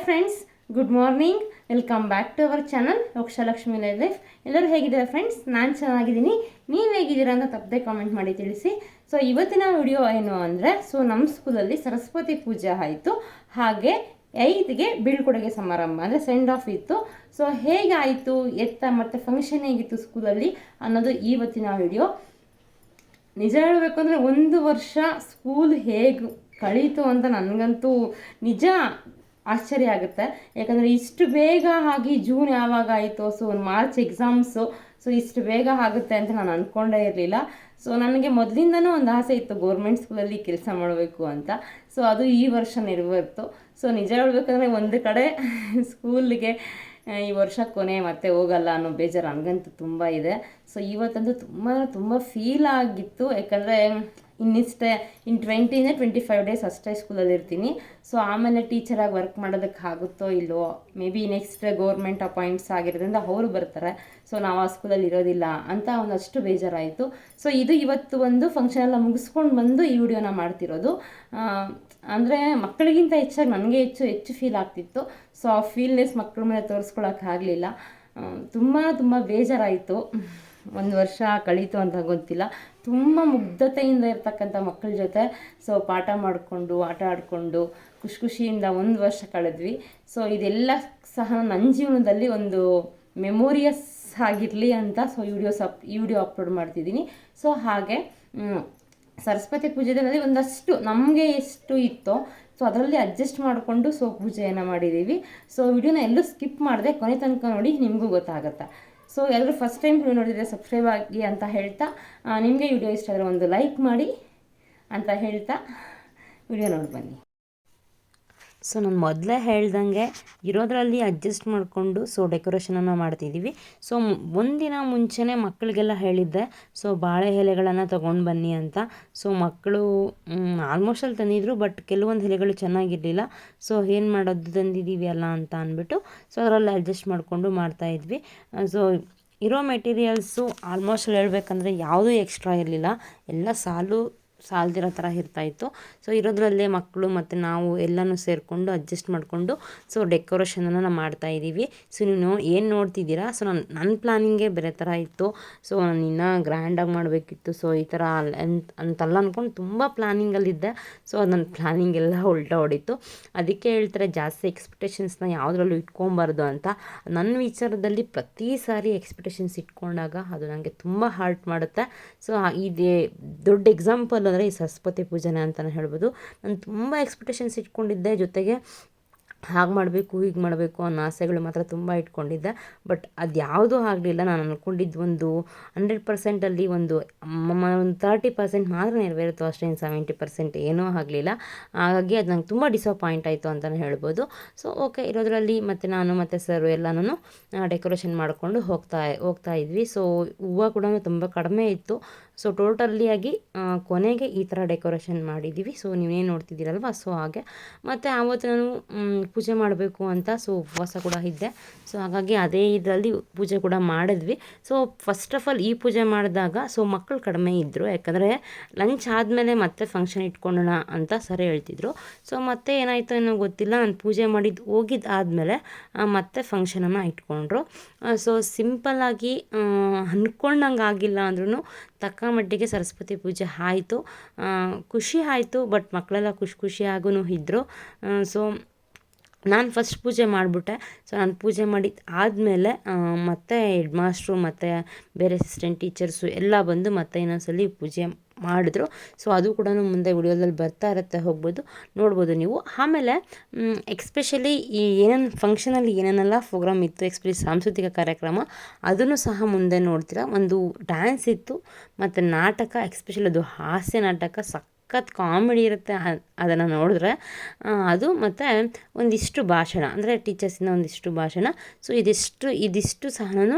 Friends, good morning. Welcome back to our channel ಲೋಕ್ಷಲಕ್ಷ್ಮಿ life. ಎಲ್ಲರೂ ಹೇಗಿದ್ದಾರೆ ಫ್ರೆಂಡ್ಸ್? ನಾನು ಚೆನ್ನಾಗಿದ್ದೀನಿ. ನೀವು ಹೇಗಿದ್ದೀರಾ ಅಂತ ತಪ್ಪದೆ ಕಾಮೆಂಟ್ ಮಾಡಿ ತಿಳಿಸಿ. ಸೊ ಇವತ್ತಿನ ವಿಡಿಯೋ ಏನು ಅಂದರೆ, ನಮ್ಮ ಸ್ಕೂಲಲ್ಲಿ ಸರಸ್ವತಿ ಪೂಜೆ ಆಯಿತು. ಹಾಗೆ 5ಗೆ ಬೀಳ್ಕೊಡುಗೆ ಸಮಾರಂಭ ಅಂದರೆ ಸೆಂಡ್ ಆಫ್ ಇತ್ತು. ಸೊ ಹೇಗಾಯಿತು ಮತ್ತು ಫಂಕ್ಷನ್ ಹೇಗಿತ್ತು ಸ್ಕೂಲಲ್ಲಿ ಅನ್ನೋದು ಇವತ್ತಿನ ವಿಡಿಯೋ. ನಿಜ ಹೇಳಬೇಕು ಅಂದರೆ 1 ವರ್ಷ ಸ್ಕೂಲ್ ಹೇಗೆ ಕಳೀತು ಅಂತ ನನಗಂತೂ ನಿಜ ಆಶ್ಚರ್ಯ ಆಗುತ್ತೆ. ಯಾಕಂದರೆ ಇಷ್ಟು ಬೇಗ ಆಗಿ ಜೂನ್ ಯಾವಾಗ ಆಯಿತು, ಸೊ ಮಾರ್ಚ್ ಎಕ್ಸಾಮ್ಸು, ಸೊ ಇಷ್ಟು ಬೇಗ ಆಗುತ್ತೆ ಅಂತ ನಾನು ಅಂದ್ಕೊಂಡೇ ಇರಲಿಲ್ಲ. ಸೊ ನನಗೆ ಮೊದಲಿಂದನೂ ಒಂದು ಆಸೆ ಇತ್ತು ಗೌರ್ಮೆಂಟ್ ಸ್ಕೂಲಲ್ಲಿ ಕೆಲಸ ಮಾಡಬೇಕು ಅಂತ. ಸೊ ಅದು ಈ ವರ್ಷ ನೆರವೇರಿತು. ಸೊ ನಿಜ ಹೇಳ್ಬೇಕಂದ್ರೆ ಒಂದು ಕಡೆ ಸ್ಕೂಲಿಗೆ ಈ ವರ್ಷ ಕೊನೆ ಮತ್ತೆ ಹೋಗಲ್ಲ ಅನ್ನೋ ಬೇಜಾರು ನನಗಂತೂ ತುಂಬ ಇದೆ. ಸೊ ಇವತ್ತಂತೂ ತುಂಬ ಫೀಲ್ ಆಗಿತ್ತು. ಯಾಕಂದರೆ ಇನ್ನು 25 ಡೇಸ್ ಅಷ್ಟೇ ಸ್ಕೂಲಲ್ಲಿ ಇರ್ತೀನಿ. ಸೊ ಆಮೇಲೆ ಟೀಚರಾಗಿ ವರ್ಕ್ ಮಾಡೋದಕ್ಕೆ ಆಗುತ್ತೋ ಇಲ್ಲವೋ, may be next government appoints ಆಗಿರೋದ್ರಿಂದ ಅವರು ಬರ್ತಾರೆ. ಸೊ ನಾವು ಆ ಸ್ಕೂಲಲ್ಲಿ ಇರೋದಿಲ್ಲ ಅಂತ ಒಂದಷ್ಟು ಬೇಜಾರಾಯಿತು. ಸೊ ಇವತ್ತು ಒಂದು ಫಂಕ್ಷನ್ ಎಲ್ಲ ಮುಗಿಸ್ಕೊಂಡು ಬಂದು ಈ ವಿಡಿಯೋನ ಮಾಡ್ತಿರೋದು. ಅಂದರೆ ಮಕ್ಕಳಿಗಿಂತ ಹೆಚ್ಚಾಗಿ ನನಗೆ ಹೆಚ್ಚು ಫೀಲ್ ಆಗ್ತಿತ್ತು. ಸೊ ಆ ಫೀಲ್ನೆಸ್ ಮಕ್ಕಳ ಮೇಲೆ ತೋರಿಸ್ಕೊಳಕ್ಕಾಗಲಿಲ್ಲ. ತುಂಬ ಬೇಜಾರಾಯಿತು. 1 ವರ್ಷ ಕಳೀತು ಅಂತ ಗೊತ್ತಿಲ್ಲ. ತುಂಬ ಮುಗ್ಧತೆಯಿಂದ ಇರ್ತಕ್ಕಂಥ ಮಕ್ಕಳ ಜೊತೆ ಪಾಠ ಮಾಡಿಕೊಂಡು ಆಟ ಆಡಿಕೊಂಡು ಖುಷಿಯಿಂದ 1 ವರ್ಷ ಕಳೆದ್ವಿ. ಸೊ ಇದೆಲ್ಲ ಸಹ ನನ್ನ ಜೀವನದಲ್ಲಿ ಒಂದು ಮೆಮೋರಿಯಸ್ ಆಗಿರಲಿ ಅಂತ ಈ ವಿಡಿಯೋ ಅಪ್ಲೋಡ್ ಮಾಡ್ತಿದ್ದೀನಿ. ಸೊ ಹಾಗೆ ಸರಸ್ವತಿ ಪೂಜೆದಲ್ಲಿ ಒಂದಷ್ಟು ನಮಗೆ ಎಷ್ಟು ಇತ್ತೋ ಸೊ ಅದರಲ್ಲಿ ಅಡ್ಜಸ್ಟ್ ಮಾಡಿಕೊಂಡು ಪೂಜೆಯನ್ನು ಮಾಡಿದ್ದೀವಿ. ಸೊ ವಿಡಿಯೋನ ಎಲ್ಲೂ ಸ್ಕಿಪ್ ಮಾಡಿದೆ, ಕೊನೆ ತನಕ ನೋಡಿ, ನಿಮಗೂ ಗೊತ್ತಾಗುತ್ತೆ. ಸೊ ಎಲ್ಲರೂ ಫಸ್ಟ್ ಟೈಮ್ ವಿಡಿಯೋ ನೋಡಿದರೆ ಸಬ್ಸ್ಕ್ರೈಬ್ ಆಗಿ ಅಂತ ಹೇಳ್ತಾ, ನಿಮಗೆ ವಿಡಿಯೋ ಇಷ್ಟ ಆದರೆ ಒಂದು ಲೈಕ್ ಮಾಡಿ ಅಂತ ಹೇಳ್ತಾ ವಿಡಿಯೋ ನೋಡಿ ಬನ್ನಿ. ಸೊ ನಾನು ಮೊದಲೇ ಹೇಳ್ದಂಗೆ ಇರೋದ್ರಲ್ಲಿ ಅಡ್ಜಸ್ಟ್ ಮಾಡಿಕೊಂಡು ಡೆಕೋರೇಷನನ್ನು ಮಾಡ್ತಿದ್ದೀವಿ. ಸೊ ಒಂದಿನ ಮುಂಚೆನೇ ಮಕ್ಕಳಿಗೆಲ್ಲ ಹೇಳಿದ್ದೆ, ಬಾಳೆ ಎಲೆಗಳನ್ನು ತೊಗೊಂಡು ಬನ್ನಿ ಅಂತ. ಸೊ ಮಕ್ಕಳು ಆಲ್ಮೋಸ್ಟ್ ಅಲ್ಲಿ ತಂದಿದ್ರು, ಬಟ್ ಕೆಲವೊಂದು ಎಲೆಗಳು ಚೆನ್ನಾಗಿರಲಿಲ್ಲ. ಸೊ ಏನು ಮಾಡೋದು, ತಂದಿದ್ದೀವಿ ಅಲ್ಲ ಅಂತ ಅಂದ್ಬಿಟ್ಟು ಅದರಲ್ಲಿ ಅಡ್ಜಸ್ಟ್ ಮಾಡಿಕೊಂಡು ಮಾಡ್ತಾಯಿದ್ವಿ. ಸೊ ಇರೋ ಮೆಟೀರಿಯಲ್ಸು ಆಲ್ಮೋಸ್ಟ್ ಹೇಳ್ಬೇಕಂದ್ರೆ ಯಾವುದೂ ಎಕ್ಸ್ಟ್ರಾ ಇರಲಿಲ್ಲ, ಎಲ್ಲ ಸಾಲ್ದಿರೋ ಥರ ಇರ್ತಾಯಿತ್ತು. ಸೊ ಇರೋದ್ರಲ್ಲೇ ಮಕ್ಕಳು ಮತ್ತು ನಾವು ಎಲ್ಲನೂ ಸೇರಿಕೊಂಡು ಅಡ್ಜಸ್ಟ್ ಮಾಡಿಕೊಂಡು ಡೆಕೋರೇಷನನ್ನು ನಾವು ಮಾಡ್ತಾಯಿದ್ದೀವಿ. ಸೊ ನೀವು ಏನು ನೋಡ್ತಿದ್ದೀರಾ, ನನ್ನ ಪ್ಲ್ಯಾನಿಂಗೇ ಬೇರೆ ಥರ ಇತ್ತು. ಸೊ ನಾನು ಇನ್ನೂ ಗ್ರ್ಯಾಂಡಾಗಿ ಮಾಡಬೇಕಿತ್ತು. ಸೊ ಈ ಥರ ಅಂತೆಲ್ಲ ಅಂದ್ಕೊಂಡು ತುಂಬ ಪ್ಲ್ಯಾನಿಂಗಲ್ಲಿದ್ದೆ. ಸೊ ನನ್ನ ಪ್ಲ್ಯಾನಿಂಗ್ ಎಲ್ಲ ಉಲ್ಟಾ ಹೊಡಿತು. ಅದಕ್ಕೆ ಹೇಳ್ತಾರೆ ಜಾಸ್ತಿ ಎಕ್ಸ್ಪೆಕ್ಟೇಷನ್ಸ್ನ ಯಾವುದ್ರಲ್ಲೂ ಇಟ್ಕೊಬಾರ್ದು ಅಂತ. ನನ್ನ ವಿಚಾರದಲ್ಲಿ ಪ್ರತಿ ಸಾರಿ ಎಕ್ಸ್ಪೆಕ್ಟೇಷನ್ಸ್ ಇಟ್ಕೊಂಡಾಗ ಅದು ನನಗೆ ತುಂಬ ಹರ್ಟ್ ಮಾಡುತ್ತೆ. ಸೊ ಇದೇ ದೊಡ್ಡ ಎಕ್ಸಾಂಪಲ್ ಅಂದರೆ ಈ ಸರಸ್ವತಿ ಪೂಜೆನೇ ಅಂತಲೇ ಹೇಳ್ಬೋದು. ನಾನು ತುಂಬ ಎಕ್ಸ್ಪೆಕ್ಟೇಷನ್ಸ್ ಇಟ್ಕೊಂಡಿದ್ದೆ, ಜೊತೆಗೆ ಹಾಗೆ ಮಾಡಬೇಕು ಹೀಗೆ ಮಾಡಬೇಕು ಅನ್ನೋ ಆಸೆಗಳು ಮಾತ್ರ ತುಂಬ ಇಟ್ಕೊಂಡಿದ್ದೆ. ಬಟ್ ಅದು ಯಾವುದೂ ಆಗಲಿಲ್ಲ. ನಾನು ಅಂದ್ಕೊಂಡಿದ್ದು ಒಂದು 100%ಅಲ್ಲಿ ಒಂದು 30% ಮಾತ್ರ ನೆರವೇರುತ್ತೋ ಅಷ್ಟೇ, 70% ಏನೂ ಆಗಲಿಲ್ಲ. ಹಾಗಾಗಿ ಅದು ನಂಗೆ ತುಂಬ ಡಿಸಪಾಯಿಂಟ್ ಆಯಿತು ಅಂತಲೇ ಹೇಳ್ಬೋದು. ಸೊ ಓಕೆ, ಇರೋದ್ರಲ್ಲಿ ಮತ್ತು ನಾನು ಮತ್ತು ಸರ್ ಎಲ್ಲನೂ ಡೆಕೋರೇಷನ್ ಮಾಡಿಕೊಂಡು ಹೋಗ್ತಾ ಇದ್ವಿ. ಸೊ ಹೂವು ಕೂಡ ತುಂಬ ಕಡಿಮೆ ಇತ್ತು. ಸೊ ಟೋಟಲಿಯಾಗಿ ಕೊನೆಗೆ ಈ ಥರ ಡೆಕೋರೇಷನ್ ಮಾಡಿದ್ದೀವಿ. ಸೊ ನೀವೇನು ನೋಡ್ತಿದ್ದೀರಲ್ವ, ಸೊ ಹಾಗೆ. ಮತ್ತು ಆವತ್ತು ನಾನು ಪೂಜೆ ಮಾಡಬೇಕು ಅಂತ ಉಪವಾಸ ಕೂಡ ಇದ್ದೆ. ಸೊ ಹಾಗಾಗಿ ಅದೇ ಇದರಲ್ಲಿ ಪೂಜೆ ಕೂಡ ಮಾಡಿದ್ವಿ. ಸೊ ಫಸ್ಟ್ ಆಫ್ ಆಲ್ ಈ ಪೂಜೆ ಮಾಡಿದಾಗ ಮಕ್ಕಳು ಕಡಿಮೆ ಇದ್ದರು. ಯಾಕಂದರೆ ಲಂಚ್ ಆದಮೇಲೆ ಮತ್ತೆ ಫಂಕ್ಷನ್ ಇಟ್ಕೊಳ್ಳೋಣ ಅಂತ ಸರಿ ಹೇಳ್ತಿದ್ರು. ಸೊ ಮತ್ತೆ ಏನಾಯಿತು ಏನೋ ಗೊತ್ತಿಲ್ಲ, ನಾನು ಪೂಜೆ ಹೋಗಿದ್ದಾದಮೇಲೆ ಮತ್ತೆ ಫಂಕ್ಷನನ್ನು ಇಟ್ಕೊಂಡ್ರು. ಸೊ ಸಿಂಪಲ್ಲಾಗಿ ಅಂದ್ಕೊಂಡಂಗೆ ಆಗಿಲ್ಲ ಅಂದ್ರೂ ತಕ್ಕ ಮಟ್ಟಿಗೆ ಸರಸ್ವತಿ ಪೂಜೆ ಆಯಿತು. ಖುಷಿ ಆಯಿತು, ಬಟ್ ಮಕ್ಕಳೆಲ್ಲ ಖುಷಿಯಾಗೂ ಇದ್ದರು. ಸೊ ನಾನು ಫಸ್ಟ್ ಪೂಜೆ ಮಾಡಿಬಿಟ್ಟೆ. ಸೊ ನಾನು ಪೂಜೆ ಆದಮೇಲೆ ಮತ್ತು ಹೆಡ್ ಮಾಸ್ಟ್ರು ಮತ್ತು ಬೇರೆ ಅಸಿಸ್ಟೆಂಟ್ ಟೀಚರ್ಸು ಎಲ್ಲ ಬಂದು ಮತ್ತೆ ಇನ್ನೊಂದ್ಸಲಿ ಪೂಜೆ ಮಾಡಿದ್ರು. ಸೊ ಅದು ಕೂಡ ಮುಂದೆ ವಿಡಿಯೋದಲ್ಲಿ ಬರ್ತಾ ಇರುತ್ತೆ, ನೋಡ್ಬೋದು ನೀವು. ಆಮೇಲೆ ಎಕ್ಸ್ಪೆಷಲಿ ಈ ಏನೇನು ಫಂಕ್ಷನಲ್ಲಿ ಏನೇನೆಲ್ಲ ಪ್ರೋಗ್ರಾಮ್ ಇತ್ತು, ಎಕ್ಸ್ಪೆಷಲಿ ಸಾಂಸ್ಕೃತಿಕ ಕಾರ್ಯಕ್ರಮ, ಅದನ್ನು ಸಹ ಮುಂದೆ ನೋಡ್ತೀರಾ. ಒಂದು ಡ್ಯಾನ್ಸ್ ಇತ್ತು ಮತ್ತು ನಾಟಕ, ಎಕ್ಸ್ಪೆಷಲಿ ಅದು ಹಾಸ್ಯ ನಾಟಕ, ಸಖತ್ ಕಾಮಿಡಿ ಇರುತ್ತೆ ಅದನ್ನು ನೋಡಿದ್ರೆ. ಅದು ಮತ್ತು ಒಂದಿಷ್ಟು ಭಾಷಣ, ಅಂದರೆ ಟೀಚರ್ಸಿಂದ ಒಂದಿಷ್ಟು ಭಾಷಣ. ಸೊ ಇದಿಷ್ಟು ಸಹ ನಾನು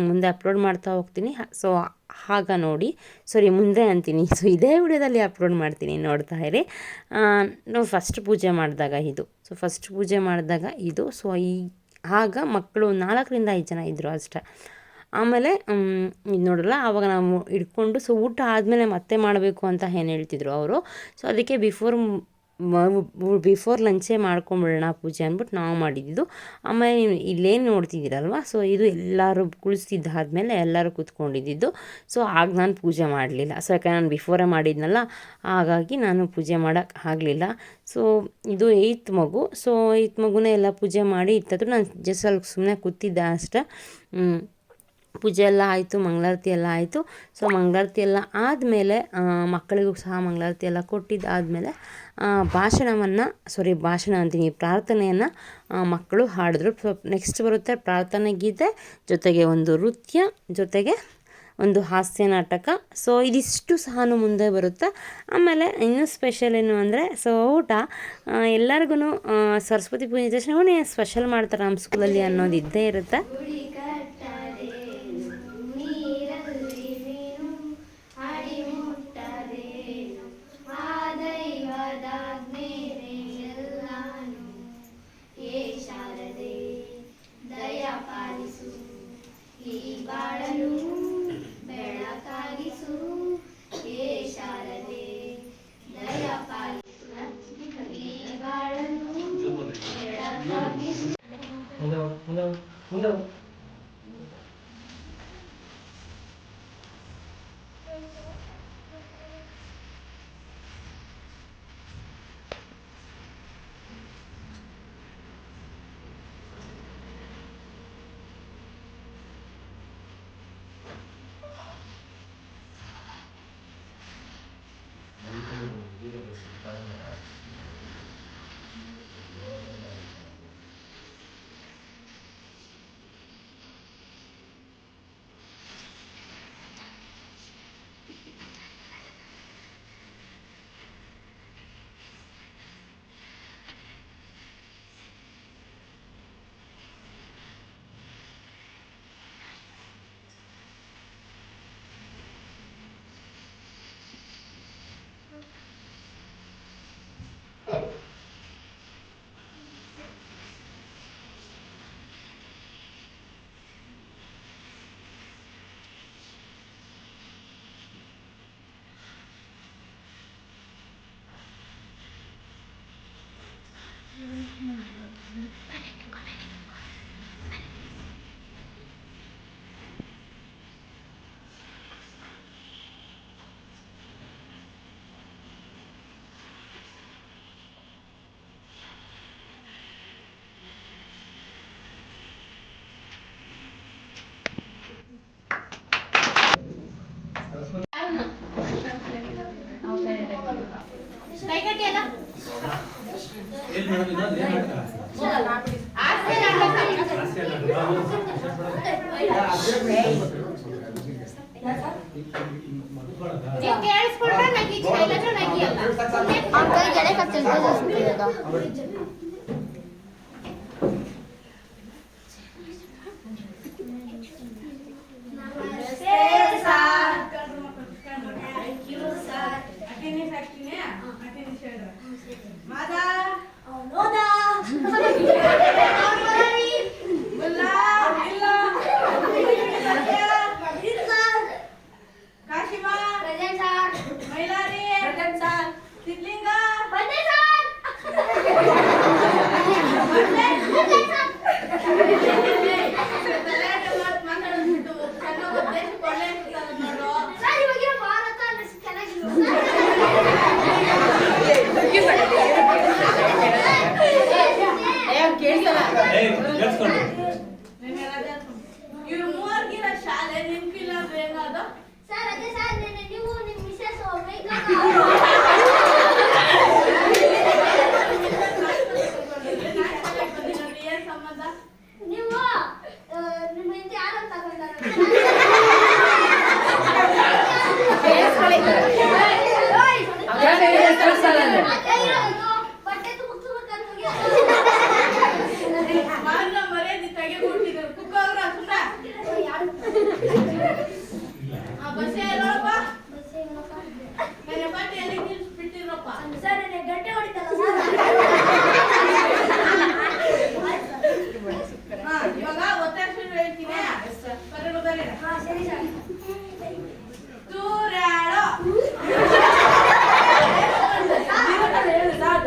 ಮುಂದೆ ಅಪ್ಲೋಡ್ ಮಾಡ್ತಾ ಹೋಗ್ತೀನಿ. ಸೊ ನೋಡಿ, ಮುಂದೆ ಅಂತೀನಿ. ಸೊ ಇದೇ ವಿಡಿಯೋದಲ್ಲಿ ಅಪ್ಲೋಡ್ ಮಾಡ್ತೀನಿ, ನೋಡ್ತಾ ಇರಿ. ನಾವು ಫಸ್ಟ್ ಪೂಜೆ ಮಾಡಿದಾಗ ಇದು. ಸೊ ಆಗ ಮಕ್ಕಳು 4-5 ಜನ ಇದ್ದರು ಅಷ್ಟೇ. ಆಮೇಲೆ ಇದು ನೋಡಲ್ಲ, ಆವಾಗ ನಾವು ಇಟ್ಕೊಂಡು ಊಟ ಆದಮೇಲೆ ಮತ್ತೆ ಮಾಡಬೇಕು ಅಂತ ಏನು ಹೇಳ್ತಿದ್ರು ಅವರು. ಸೊ ಅದಕ್ಕೆ ಬಿಫೋರ್ ಲಂಚೇ ಮಾಡ್ಕೊಂಬಿಡೋಣ ಪೂಜೆ ಅಂದ್ಬಿಟ್ಟು ನಾವು ಮಾಡಿದ್ದು. ಆಮೇಲೆ ನೀವು ಇಲ್ಲೇನು ನೋಡ್ತಿದ್ದೀರಲ್ವ, ಸೊ ಇದು ಎಲ್ಲರೂ ಕುಳಿಸ್ತಿದ್ದಾದ್ಮೇಲೆ ಎಲ್ಲರೂ ಕೂತ್ಕೊಂಡಿದ್ದು. ಸೊ ಆಗ ನಾನು ಪೂಜೆ ಮಾಡಲಿಲ್ಲ. ಸೊ ಯಾಕಂದರೆ ನಾನು ಬಿಫೋರೇ ಮಾಡಿದ್ನಲ್ಲ, ಹಾಗಾಗಿ ನಾನು ಪೂಜೆ ಮಾಡೋಕ್ಕೆ ಆಗಲಿಲ್ಲ. ಸೊ ಇದು 8th ಮಗು. ಸೊ 8th ಮಗುನೇ ಎಲ್ಲ ಪೂಜೆ ಮಾಡಿ ಇತ್ತದ್ರು ನಾನು ಜಸ್ಟ್ ಅಲ್ಲಿ ಸುಮ್ಮನೆ ಕೂತಿದ್ದೆ ಅಷ್ಟೇ. ಪೂಜೆ ಎಲ್ಲ ಆಯಿತು, ಮಂಗಳಾರತಿ ಎಲ್ಲ ಆಯಿತು. ಸೊ ಮಂಗಳಾರತಿ ಎಲ್ಲ ಆದಮೇಲೆ ಮಕ್ಕಳಿಗೂ ಸಹ ಮಂಗಳಾರತಿ ಎಲ್ಲ ಕೊಟ್ಟಿದ್ದಾದಮೇಲೆ ಭಾಷಣ ಅಂತೀನಿ, ಪ್ರಾರ್ಥನೆಯನ್ನು ಮಕ್ಕಳು ಹಾಡಿದ್ರು. ಸೊ ನೆಕ್ಸ್ಟ್ ಬರುತ್ತೆ ಪ್ರಾರ್ಥನೆ ಗೀತೆ, ಜೊತೆಗೆ ಒಂದು ನೃತ್ಯ, ಜೊತೆಗೆ ಒಂದು ಹಾಸ್ಯ ನಾಟಕ. ಸೊ ಇದಿಷ್ಟು ಸಹ ಮುಂದೆ ಬರುತ್ತೆ. ಆಮೇಲೆ ಇನ್ನೂ ಸ್ಪೆಷಲ್ ಏನು ಅಂದರೆ, ಸೊ ಊಟ ಎಲ್ಲರಿಗೂ ಸರಸ್ವತಿ ಪೂಜೆ ತಕ್ಷಣ ಸ್ಪೆಷಲ್ ಮಾಡ್ತಾರೆ ನಮ್ಮ ಸ್ಕೂಲಲ್ಲಿ ಅನ್ನೋದು ಇದ್ದೇ ಇರುತ್ತೆ.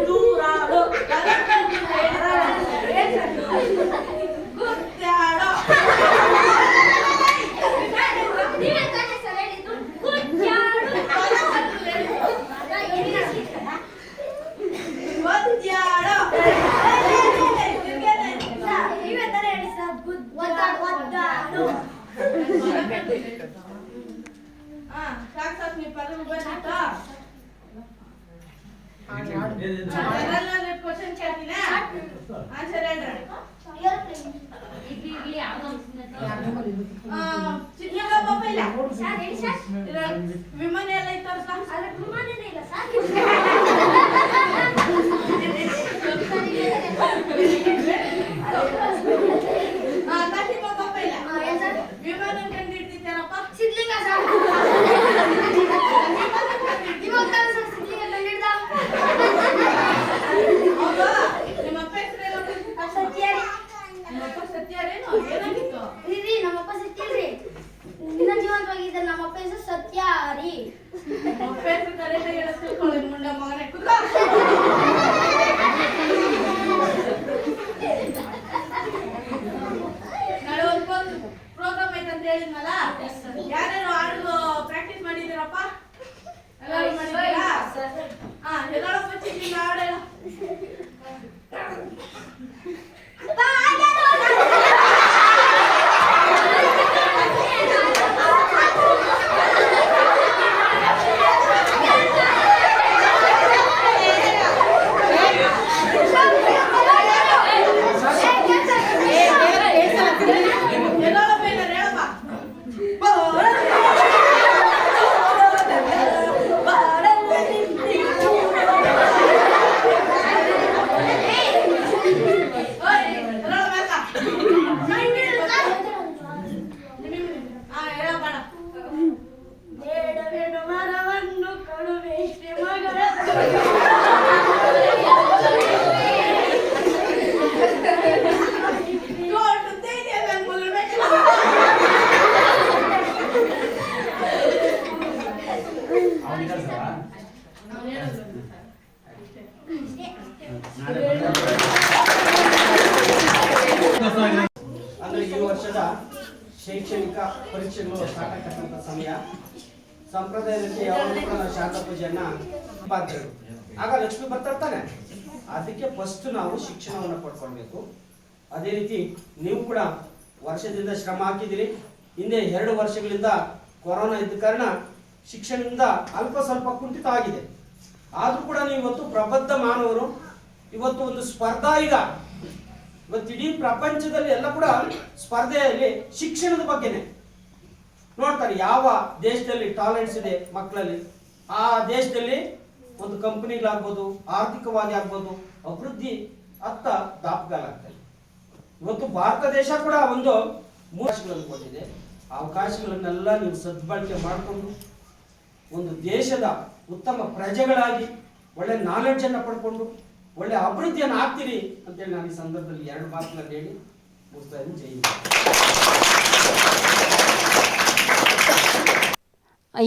Two ಕ್ವಶನ್ ಕೇಳ್ತೀನಿ ಆನ್ಸರ್ ಹೇಳ್ರಿ. ವಿಮಾನ ಎಲ್ಲ ಇತ್ತು ವಿಮಾನ ಕಂಡಿಡ್ತಿದ್ದಾರಪ್ಪ ಸಿದ್ಲಿಂಗ ನಮ್ಮಪ್ಪ ಸತ್ಯರಿ ಇನ್ನ ಜೀವಂತವಾಗಿದ್ದ ನಮ್ಮಪ್ಪ ಹೆಸರು ಸತ್ಯಾರಿ ಮುಂಡ ಮಗನೇ ನಾಳೆ ಒಂದು ಪ್ರೋಗ್ರಾಮ್ ಐತೆ ಅಂತ ಹೇಳಿದ್ನಲ್ಲ, ಯಾರ್ಯಾರು ಹಾಡು ಪ್ರಾಕ್ಟೀಸ್ ಮಾಡಿದ್ದೀರಪ್ಪ? ಎಲ್ಲರೂ ಮಾಡಿದ್ದೀರಾ? ಎಲ್ಲರೂ ಬಚ್ಚಿದ್ದೀವಿ ಹಾಡೆಲ್ಲ. ಅಂದ್ರೆ ಈ ವರ್ಷದ ಶೈಕ್ಷಣಿಕ ಪರೀಕ್ಷೆಗಳು ಸ್ಟಾರ್ಟ್ ಆಗ್ತಕ್ಕಂಥ ಸಮಯ. ಸಂಪ್ರದಾಯದಂತೆ ಯಾವಾಗಲೂ ಕೂಡ ನಾವು ಶಾರದಾ ಪೂಜೆಯನ್ನ ಮಾಡ್ತೇವೆ. ಆಗ ಲಕ್ಷ್ಮಿ ಬರ್ತಾನೆ, ಅದಕ್ಕೆ ಫಸ್ಟ್ ನಾವು ಶಿಕ್ಷಣವನ್ನು ಪಡ್ಕೊಳ್ಬೇಕು. ಅದೇ ರೀತಿ ನೀವು ಕೂಡ ವರ್ಷದಿಂದ ಶ್ರಮ ಹಾಕಿದಿರಿ. ಹಿಂದೆ 2 ವರ್ಷಗಳಿಂದ ಕೊರೋನಾ ಇದ್ದ ಕಾರಣ ಶಿಕ್ಷಣದಿಂದ ಅಲ್ಪ ಸ್ವಲ್ಪ ಕುಂಠಿತ ಆಗಿದೆ. ಆದ್ರೂ ಕೂಡ ನೀವು ಇವತ್ತು ಪ್ರಬುದ್ಧ ಮಾನವರು, ಇವತ್ತು ಒಂದು ಸ್ಪರ್ಧಾ ಈಗ ಇವತ್ತು ಇಡೀ ಪ್ರಪಂಚದಲ್ಲಿ ಎಲ್ಲ ಕೂಡ ಸ್ಪರ್ಧೆಯಲ್ಲಿ ಶಿಕ್ಷಣದ ಬಗ್ಗೆನೆ ನೋಡ್ತಾರೆ. ಯಾವ ದೇಶದಲ್ಲಿ ಟಾಲೆಂಟ್ಸ್ ಇದೆ ಮಕ್ಕಳಲ್ಲಿ, ಆ ದೇಶದಲ್ಲಿ ಒಂದು ಕಂಪನಿಗಳಾಗ್ಬೋದು, ಆರ್ಥಿಕವಾಗಿ ಆಗ್ಬೋದು, ಅಭಿವೃದ್ಧಿ ಅತ್ತ ದಾಪುಗಾಲಾಗ್ತದೆ. ಇವತ್ತು ಭಾರತ ದೇಶ ಕೂಡ ಒಂದು ಅವಕಾಶಗಳನ್ನು ಕೊಟ್ಟಿದೆ. ಆ ಅವಕಾಶಗಳನ್ನೆಲ್ಲ ನೀವು ಸದ್ಬಳಕೆ ಮಾಡಿಕೊಂಡು ಒಂದು ದೇಶದ ಉತ್ತಮ ಪ್ರಜೆಗಳಾಗಿ ಒಳ್ಳೆ ನಾಲೆಡ್ಜ್ ಅನ್ನು ಪಡ್ಕೊಂಡು ಒಳ್ಳೆ ಅಭಿವೃದ್ಧಿಯನ್ನು ಆಗ್ತೀರಿ ಅಂತೇಳಿ ನಾನು ಈ ಸಂದರ್ಭದಲ್ಲಿ 2 ಮಾತುಗಳನ್ನು ಹೇಳಿ ಮುಗಿಸ್ತಾ ಇದ್ದೀನಿ. ಜೈ ಹಿಂದ್.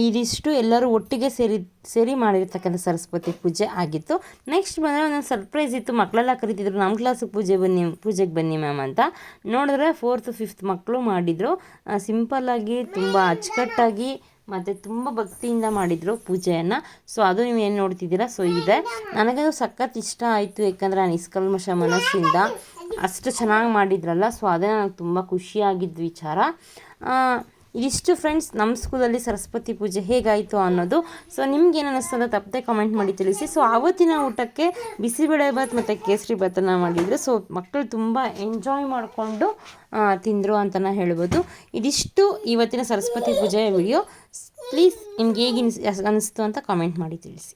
ಇದಿಷ್ಟು ಎಲ್ಲರೂ ಒಟ್ಟಿಗೆ ಸೇರಿ ಮಾಡಿರ್ತಕ್ಕಂಥ ಸರಸ್ವತಿ ಪೂಜೆ ಆಗಿತ್ತು. ನೆಕ್ಸ್ಟ್ ಬಂದರೆ ಒಂದೊಂದು ಸರ್ಪ್ರೈಸ್ ಇತ್ತು. ಮಕ್ಕಳೆಲ್ಲ ಕರಿತಿದ್ರು, ನಮ್ಮ ಕ್ಲಾಸಿಗೆ ಪೂಜೆಗೆ ಬನ್ನಿ ಮ್ಯಾಮ್ ಅಂತ. ನೋಡಿದ್ರೆ 4th 5th ಮಕ್ಕಳು ಮಾಡಿದರು. ಸಿಂಪಲ್ಲಾಗಿ ತುಂಬ ಅಚ್ಚುಕಟ್ಟಾಗಿ ಮತ್ತು ತುಂಬ ಭಕ್ತಿಯಿಂದ ಮಾಡಿದರು ಪೂಜೆಯನ್ನು. ಸೊ ಅದು ನೀವು ಏನು ನೋಡ್ತಿದ್ದೀರಾ, ಸೊ ಇದೆ. ನನಗದು ಸಖತ್ ಇಷ್ಟ ಆಯಿತು, ಯಾಕಂದರೆ ನಾನು ನಿಷ್ಕಲ್ಮಶ ಮನಸ್ಸಿಂದ ಅಷ್ಟು ಚೆನ್ನಾಗಿ ಮಾಡಿದ್ರಲ್ಲ. ಸೊ ಅದೇ ನನಗೆ ತುಂಬ ಖುಷಿಯಾಗಿದ್ದ ವಿಚಾರ. ಇದಿಷ್ಟು ಫ್ರೆಂಡ್ಸ್ ನಮ್ಮ ಸ್ಕೂಲಲ್ಲಿ ಸರಸ್ವತಿ ಪೂಜೆ ಹೇಗಾಯಿತು ಅನ್ನೋದು. ಸೊ ನಿಮ್ಗೇನು ಅನ್ನಿಸ್ತದೆ ತಪ್ಪದೆ ಕಾಮೆಂಟ್ ಮಾಡಿ ತಿಳಿಸಿ. ಸೊ ಆವತ್ತಿನ ಊಟಕ್ಕೆ ಬಿಸಿಬೇಳೆಭಾತ್ ಮತ್ತು ಕೇಸರಿ ಭಾತನ್ನು ಮಾಡಿದರು. ಸೊ ಮಕ್ಕಳು ತುಂಬ ಎಂಜಾಯ್ ಮಾಡಿಕೊಂಡು ತಿಂದರು ಅಂತಲೇ ಹೇಳ್ಬೋದು. ಇದಿಷ್ಟು ಇವತ್ತಿನ ಸರಸ್ವತಿ ಪೂಜೆಯ ವಿಡಿಯೋ. ಪ್ಲೀಸ್ ನಿಮ್ಗೆ ಹೇಗೆ ಅನ್ನಿಸ್ತು ಅಂತ ಕಾಮೆಂಟ್ ಮಾಡಿ ತಿಳಿಸಿ.